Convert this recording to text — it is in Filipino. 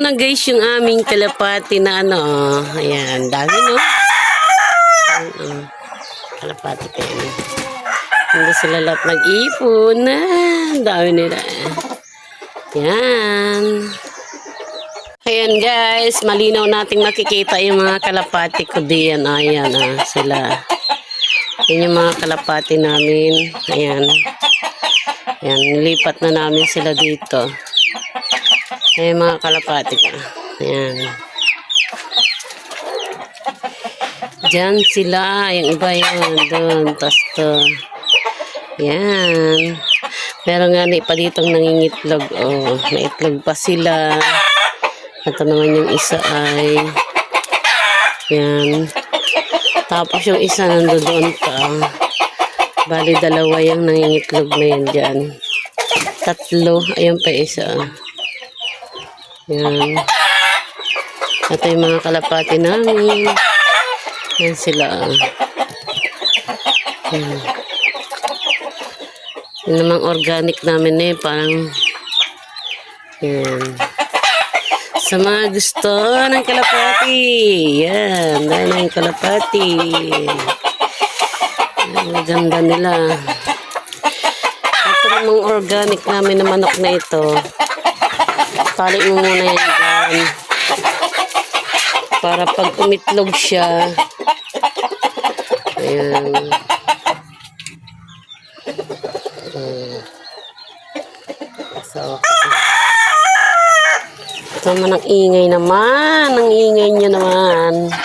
na guys yung aming kalapati na ano. Ayan, dami no. Kalapati kayo. Hindi sila lahat nag-ipon. Dami nila. Ayan. Ayan guys, malinaw nating makikita yung mga kalapati ko diyan. Ayan sila. Yan yung mga kalapati namin. Ayan. Ayan, nilipat na namin sila dito. Ayan mga kalapati ko. Ayan. Diyan sila. Yung iba yun. Doon. Tapos to. Ayan. Meron nga pa ditong nangingitlog. Oh, may itlog pa sila. Ito naman yung isa ay. Ayan. Tapos yung isa nandoon pa. Bali dalawa yung nangingitlog na yan dyan. Tatlo. Ayan pa isa. Yan. Ito yung mga kalapati namin. Yan sila. Yan. Yan namang organic namin parang yan. Sa mga gusto ng kalapati. Yan. Dahil na yung kalapati. Yan, maganda nila. Ito namang organic namin na manok na ito. Tali mo muna yan dyan. Para pag umitlog siya. Ayan. So, ito naman ang ingay naman. Ang ingay niya naman.